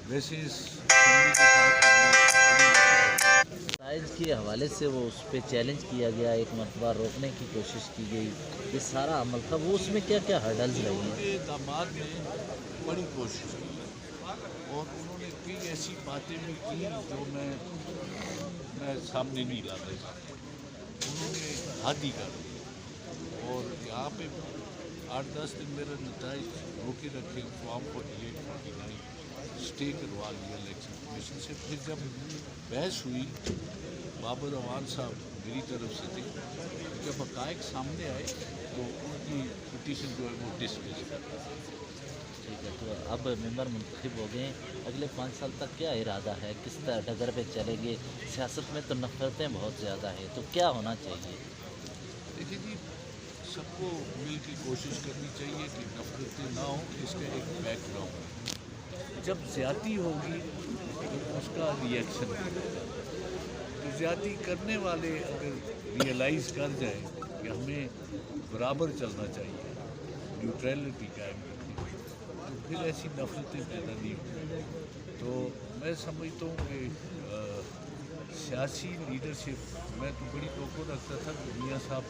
वैसे इस असम्बली के साथ साइज के हवाले से वो उस पर चैलेंज किया गया, एक मरतबा रोकने की कोशिश की गई, ये सारा अमल था, वो उसमें क्या क्या हर्डल्स लगी? उनके दामाद ने बड़ी कोशिश की और उन्होंने कई ऐसी बातें भी की जो मैं सामने नहीं ला रहा। उन्होंने हद ही कर दी और यहाँ पे 8-10 दिन मेरा नताइज रोके रखे, फॉर्म 48-49 स्टे करवा लिया इलेक्शन कमीशन से। फिर जब बहस हुई, बाबर अवान साहब मेरी तरफ से थे, जब हक़ाइक़ सामने आए तो उनकी पिटीशन जो है वो डिसमिस कर दी। ठीक है, तो अब मेंबर मुंतखब हो गए, अगले 5 साल तक क्या इरादा है, किस तरह डगर पे चलेंगे? सियासत में तो नफरतें बहुत ज़्यादा है, तो क्या होना चाहिए? देखिए जी, सबको मिल की कोशिश करनी चाहिए कि नफरतें ना हो, इसका एक बैकग्राउंड है। जब ज़्यादती होगी तो उसका रिएक्शन होगा। तो ज़्यादती करने वाले अगर रियलाइज़ कर जाएं कि हमें बराबर चलना चाहिए, न्यूट्रलिटी कायम करनी चाहिए, तो फिर ऐसी नफरतें पैदा नहीं होंगी। तो मैं समझता हूँ कि सियासी लीडरशिप, मैं तो बड़ी तवक्को रखता था कि मियाँ साहब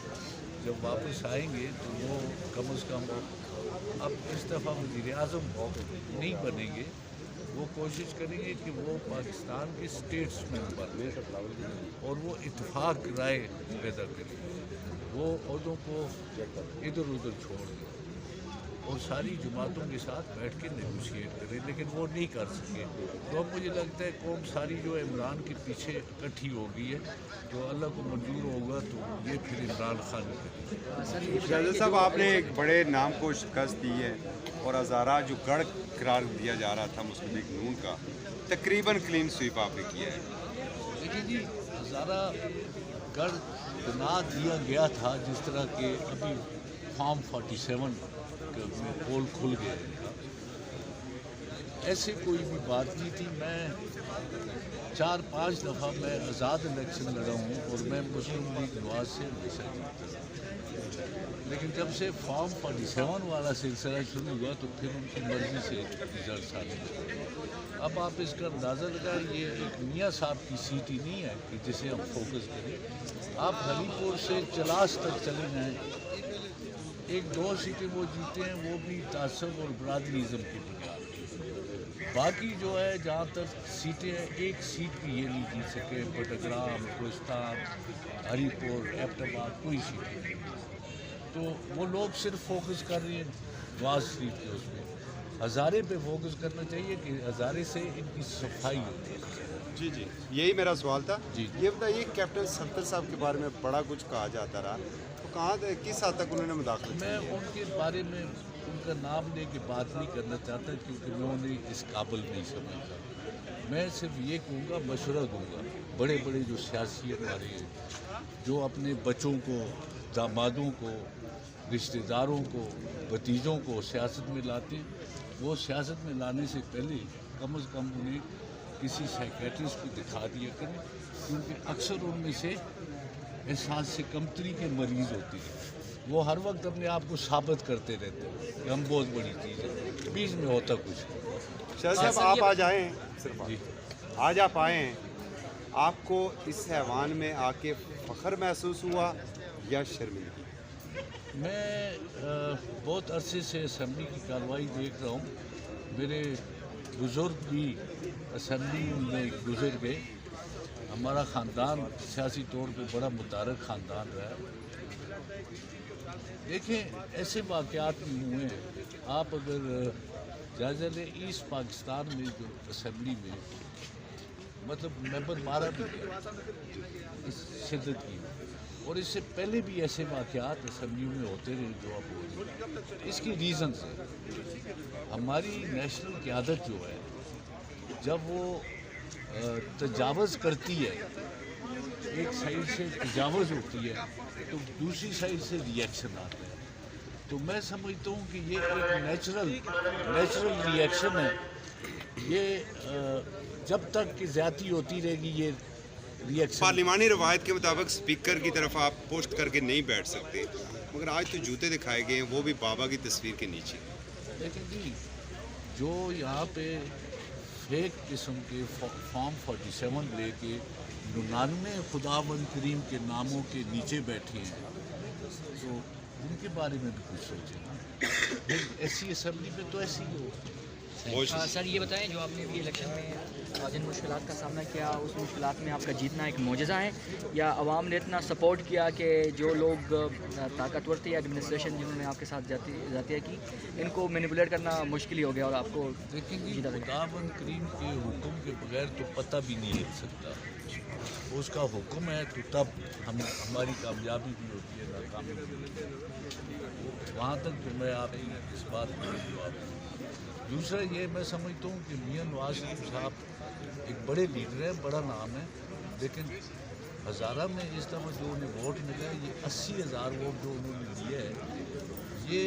जब वापस आएंगे तो वो कम अज़ कम अब इस दफ़ा वज़ीर-ए-आज़म नहीं बनेंगे, वो कोशिश करेंगे कि वो पाकिस्तान के स्टेट्समैन बने और वो इत्तेफाक राय पैदा करें, वो ओहदों को इधर उधर छोड़ दें और सारी जमातों के साथ बैठ के नेगोशिएट करें, लेकिन वो नहीं कर सके। तो अब मुझे लगता है कौम सारी जो है इमरान के पीछे इकट्ठी हो गई है, तो अल्लाह को मंजूर होगा तो ये फिर इमरान खान करेंगे। शहजाद साहब, आपने एक बड़े नाम को शिकस्त दी है और हज़ारा जो गढ़ करार दिया जा रहा था मुस्लिम लीग नून का, तकरीबन क्लीन स्वीप आपने किया है। देखिए जी, हज़ारा गढ़ बना दिया गया था जिस तरह के अभी फॉर्म 47 में पोल खुल गए, ऐसे कोई भी बात नहीं थी। मैं 4-5 दफ़ा मैं आज़ाद इलेक्शन लड़ा हूँ और मैं मुस्लिम लीग नवाज से हमेशा जीता, लेकिन जब से फॉर्म 47 वाला सिलसिला शुरू हुआ तो फिर उनकी मर्ज़ी से रिजल्ट आने लगे। अब आप इसका अंदाज़ा लगाएं, ये एक मियाँ साहब की सीट ही नहीं है कि जिसे हम फोकस करें। आप हलीपुर से चलास तक चले जाएँ, 1-2 सीटें वो जीते हैं, वो भी तासब और बरादरीज़म की बुनियाद। बाकी जो है जहाँ तक सीटें हैं, एक सीट भी ये नहीं जीत सके, बटग्राम, कोस्तान, हरीपुर, एबटाबाद, कोई सीट नहीं। तो वो लोग सिर्फ फोकस कर रहे हैं नवाज शरीफ के उसमें, हज़ारे पे फोकस करना चाहिए कि हज़ारे से इनकी सफाई होती है। जी जी, यही मेरा सवाल था। जी। ये बताइए, कैप्टन सत्तर साहब के बारे में बड़ा कुछ कहा जाता रहा, तो कहाँ किस हद तक उन्होंने मुदाखलत की? मैं उनके बारे में उनका नाम लेके बात नहीं करना चाहता क्योंकि मैं उन्हें इस काबिल नहीं समझता। मैं सिर्फ ये कहूँगा, मशवरा दूँगा, बड़े बड़े जो सियासी हमारे हैं, जो अपने बच्चों को, दामादों को, रिश्तेदारों को, भतीजों को सियासत में लाते, वो सियासत में लाने से पहले कम से कम उन्हें किसी साइकेट्रिस्ट को दिखा दिया करें, क्योंकि अक्सर उनमें से एहसास से कमतरी के मरीज़ होते हैं। वो हर वक्त अपने आप को साबित करते रहते हैं कि हम बहुत बड़ी चीज़ है, बीच में होता कुछ नहीं। शहजाद साहब, आप आज आए, सिर्फ जी, आज आप आए हैं, आपको इस ऐवान में आके फ़ख्र महसूस हुआ या शर्मिंदगी? मैं बहुत अरसे से असम्बली की कार्रवाई देख रहा हूँ। मेरे बुज़ुर्ग भी असम्बली में गुजर गए। हमारा ख़ानदान सियासी तौर पे बड़ा मुतारक ख़ानदान रहा है। देखें, ऐसे वाक़यात भी हुए हैं। आप अगर जायज़ा लें, ईस्ट पाकिस्तान में जो असम्बली में मतलब मेंबर मारा भी गया इस शिद्दत की, और इससे पहले भी ऐसे वाक़यात असम्बली में होते रहे जो अब हो रहे। इसकी रीज़न है हमारी नेशनल क़यादत जो है, जब वो तजावज़ करती है, एक साइड से तजावज़ होती है तो दूसरी साइड से रिएक्शन आता है। तो मैं समझता हूँ कि ये एक नेचुरल रिएक्शन है। ये जब तक कि ज़्यादती होती रहेगी, ये रिएक्शन। पार्लिमानी रवायत के मुताबिक स्पीकर की तरफ आप पोस्ट करके नहीं बैठ सकते, मगर आज तो जूते दिखाए गए हैं, वो भी बाबा की तस्वीर के नीचे। लेकिन जी, जो यहाँ पे फेक किस्म के फॉर्म 47 लेके 99 खुदावंद करीम के नामों के नीचे बैठे हैं, तो उनके बारे में भी कुछ सोचें ना। ऐसी असेंबली में तो ऐसी ही हो। सर ये बताएं, जो आपने भी इलेक्शन में जिन मुश्किलात का सामना किया, उस मुश्किलात में आपका जीतना एक मोजज़ा है, या आवाम ने इतना सपोर्ट किया कि जो लोग ताकतवर थे या एडमिनिस्ट्रेशन जिन्होंने आपके साथ जातिया की, इनको मैनिपुलेट करना मुश्किल ही हो गया और आपको देखेंगे खुदावंद करीम के हुक्म के बगैर तो पता भी नहीं हिल सकता। उसका हुक्म है तो तब हमारी कामयाबी भी होती है, नाकामी भी होती है। वहाँ तक तो मैं आपकी इस बात को जवाब दूँ। दूसरा ये मैं समझता हूँ कि मियां नवाज शरीफ साहब एक बड़े लीडर हैं, बड़ा नाम है, लेकिन हज़ारा में इस दफ़ा जो उन्हें वोट मिला है, ये 80,000 वोट जो उन्होंने लिए है, ये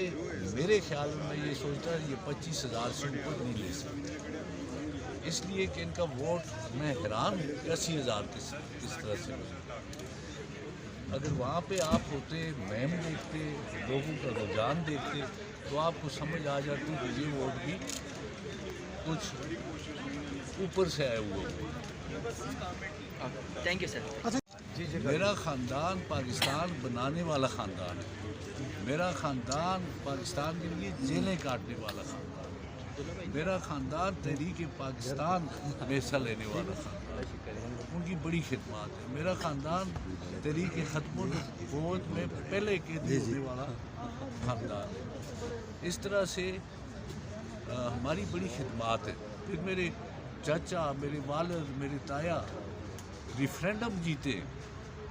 मेरे ख्याल में ये सोचता है ये 25,000 से ऊपर नहीं ले सकते, इसलिए कि इनका वोट मैं हैरान हूँ कि 80,000 किस तरह से मिला। अगर वहाँ पे आप होते, मैम देखते, लोगों का रुझान देखते, तो आपको समझ आ जाती कि ये वोट भी कुछ ऊपर से आए हुए हैं। Thank you sir. मेरा ख़ानदान पाकिस्तान बनाने वाला ख़ानदान है। मेरा ख़ानदान पाकिस्तान के लिए जेलें काटने वाला ख़ानदान है। मेरा ख़ानदान तहरीक पाकिस्तान में हिस्सा लेने वाला ख़ानदान, उनकी बड़ी खिदमत है। मेरा ख़ानदान तहरीक ख़त्मुल फ़ौज में पहले कैदी होने वाला ख़ानदान है। इस तरह से हमारी बड़ी खिदमत है। फिर मेरे चाचा, मेरे वालिद, मेरे ताया रिफ़रेंडम जीते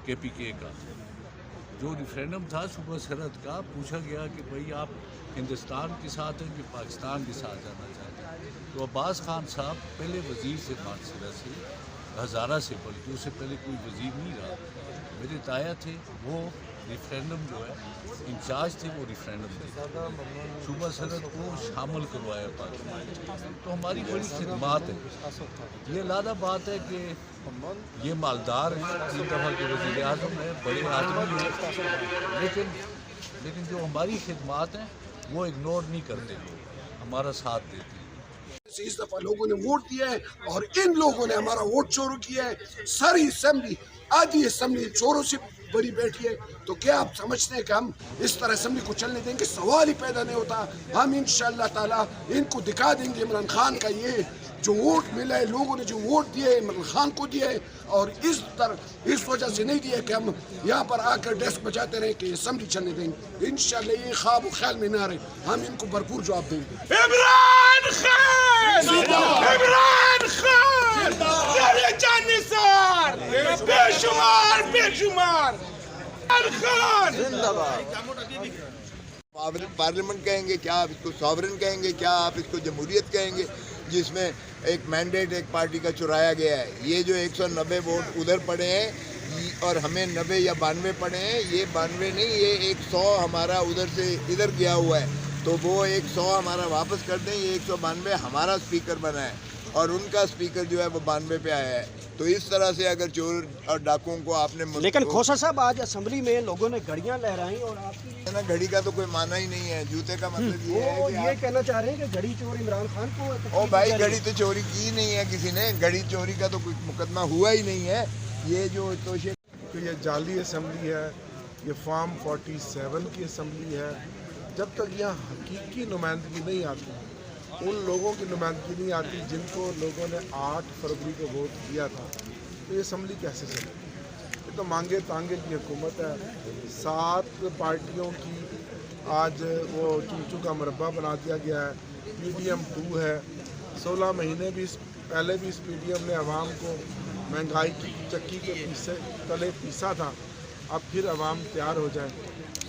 KPK का। जो रिफ़रेंडम था सुबह सरहद का, पूछा गया कि भाई आप हिंदुस्तान के साथ हैं कि पाकिस्तान के साथ जाना चाहते हैं, तो अब्बास खान साहब पहले वज़ीर से मानसरा से, हज़ारा से, बल्कि उससे पहले कोई वज़ीर नहीं रहा। मेरे ताया थे, वो रिफ़रेंडम जो है इंचार्ज थे, वो रिफ़रेंडम थे, सुबह सरहद को शामिल करवाया पाकिस्तान। तो हमारी बड़ी खिदमत है। ये लादा बात है कि ये मालदार हैं, 3 दफ़ा के वज़ीर आज़म हैं, बड़े आदमी हैं, लेकिन जो हमारी खिदमत हैं वो इग्नोर नहीं करते, हमारा साथ देते हैं। इस दफा लोगों ने वोट दिया है और इन लोगों ने हमारा वोट चोरी किया है। सारी असेंबली, आधी असेंबली चोरों से भरी बैठी है। तो क्या आप समझते हैं कि हम इस तरह असेंबली को चलने देंगे? सवाल ही पैदा नहीं होता। हम इंशाअल्लाह ताला इनको दिखा देंगे इमरान खान का ये जो वोट मिला है, लोगों ने जो वोट दिया है इमरान खान को दिया है, और इस वजह से नहीं दिया कि हम यहाँ पर आकर डेस्क बजाते रहे कि असेंबली चलने देंगे। इंशाअल्लाह ये ख्वाब ख्याल में ना रहे, हम इनको भरपूर जवाब देंगे। इमरान खान, इमरान खान, तेरे जानिसार, बेशुमार बेशुमार खान जिंदाबाद। पार्लियामेंट कहेंगे क्या, आप इसको सॉवरन कहेंगे क्या, आप इसको जमहूरियत कहेंगे, जिसमें एक मैंडेट एक पार्टी का चुराया गया है। ये जो 190 वोट उधर पड़े हैं और हमें 90 या 92 पड़े हैं, ये 92 नहीं, ये 100 हमारा उधर से इधर गया हुआ है, तो वो 100 हमारा वापस कर दें। ये 192 हमारा स्पीकर बना है और उनका स्पीकर जो है वो 92 पे आया है। तो इस तरह से अगर चोर और डाकुओं को आपने, लेकिन खोसा साहब आज असेंबली में लोगों ने घड़ियां लहराई और आपकी ना घड़ी का तो कोई माना ही नहीं है। जूते का मतलब ये है कि ये कहना चाह रहे हैं कि घड़ी चोर इमरान खान को। ओ भाई, घड़ी तो चोरी की नहीं है किसी ने, घड़ी चोरी का तो कोई मुकदमा हुआ ही नहीं है। ये जो तो ये जाली असेंबली है, ये फॉर्म 47 की असेंबली है। जब तक यहाँ हकीकी नुमाइंदगी नहीं आती, उन लोगों की नुमाइंदगी नहीं आती जिनको लोगों ने 8 फरवरी को वोट दिया था, तो ये असेंबली कैसे चलेगी? ये तो मांगे तांगे की हुकूमत है। 7 पार्टियों की आज वो चूचू का मुरब्बा बना दिया गया है। PDM 2 है। 16 महीने भी पहले भी इस PDM ने अवाम को महंगाई की चक्की के तले पीसा था। अब फिर अवाम तैयार हो जाए।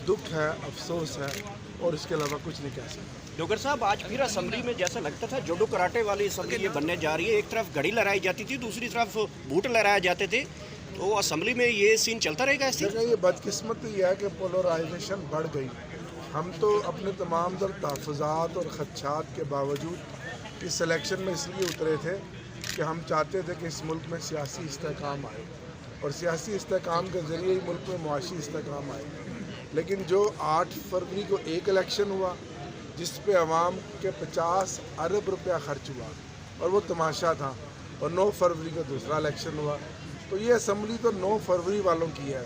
दुख है, अफसोस है, और इसके अलावा कुछ नहीं कह सकते। डॉक्टर साहब आज फिर असेंबली में जैसा लगता था जुडो कराटे वाली असेंबली ये बनने जा रही है। एक तरफ घड़ी लहराई जाती थी, दूसरी तरफ बूट लहराए जाते थे, तो असेंबली में ये सीन चलता रहेगा ऐसे? ये बदकिस्मती है कि पोलराइजेशन बढ़ गई। हम तो अपने तमाम दर तहफ़्फ़ुज़ात और ख़दशात के बावजूद इस इलेक्शन में इसलिए उतरे थे कि हम चाहते थे कि इस मुल्क में सियासी इस्तेहकाम आए और सियासी इस्तेहकाम के ज़रिए ही मुल्क में मुआशी इस्तेहकाम आए। लेकिन जो 8 फरवरी को एक इलेक्शन हुआ जिस पे अवाम के 50 अरब रुपया खर्च हुआ और वो तमाशा था। और 9 फरवरी को दूसरा इलेक्शन हुआ। तो ये असम्बली तो 9 फरवरी वालों की है।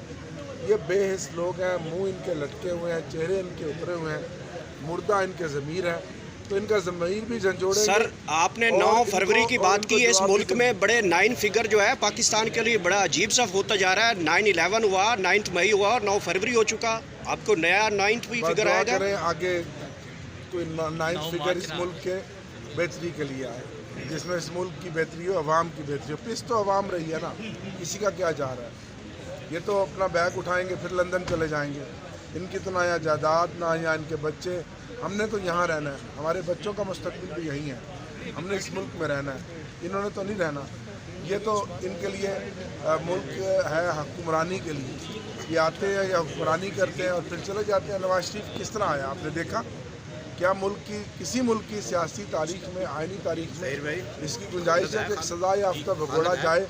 ये बेहिस लोग हैं, मुंह इनके लटके हुए हैं, चेहरे इनके उतरे हुए हैं, मुर्दा इनके ज़मीर है, तो इनका ज़मीर भी झंझोड़े। सर आपने 9 फरवरी की बात की। इस मुल्क में बड़े 9 फिगर जो है पाकिस्तान के लिए बड़ा अजीब सा होता जा रहा है। 9/11 हुआ, 9 मई हुआ और 9 फरवरी हो चुका। आपको नया 9th भी फिगर आएगा? आगे कोई 9th फिगर इस मुल्क के बेहतरी के लिए आए, जिसमें इस मुल्क की बेहतरी हो, अवाम की बेहतरी हो। पिस तो अवाम रही है ना, किसी का क्या जा रहा है। ये तो अपना बैग उठाएंगे फिर लंदन चले जाएंगे। इनकी तो ना यहाँ जायदाद, ना यहाँ इनके बच्चे। हमने तो यहाँ रहना है, हमारे बच्चों का मुस्तकबिल भी यहीं है। हमने इस मुल्क में रहना है, इन्होंने तो नहीं रहना। ये तो इनके लिए मुल्क है हुक्मरानी के लिए। ये आते हैं या हुक्मरानी करते हैं और फिर चले जाते हैं। नवाज शरीफ किस तरह आया आपने देखा? क्या मुल्क की किसी मुल्क की सियासी तारीख में, आइनी तारीख में इसकी गुंजाइश है कि एक सजा याफ्ता भगोड़ा जाए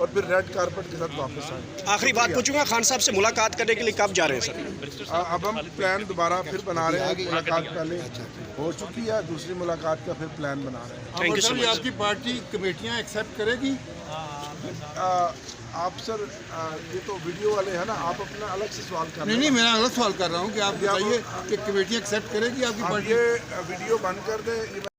और फिर रेड कारपेट के साथ वापस आए? आखिरी बात पूछूंगा, खान साहब से मुलाकात करने के लिए कब जा रहे हैं सर? अब हम प्लान दोबारा फिर बना रहे हैं। मुलाकात पहले हो चुकी है, दूसरी मुलाकात का फिर प्लान बना रहे हैं। Thank you so much. आपकी पार्टी कमेटियां एक्सेप्ट करेगी? आप सर ये तो वीडियो वाले हैं ना, आप अपना अलग से सवाल कर रहे हैं। नहीं, मैं अलग सवाल कर रहा हूँ कि आप बताइए कि कमेटी एक्सेप्ट करेगी आपकी पार्टी? ये वीडियो बंद कर दें।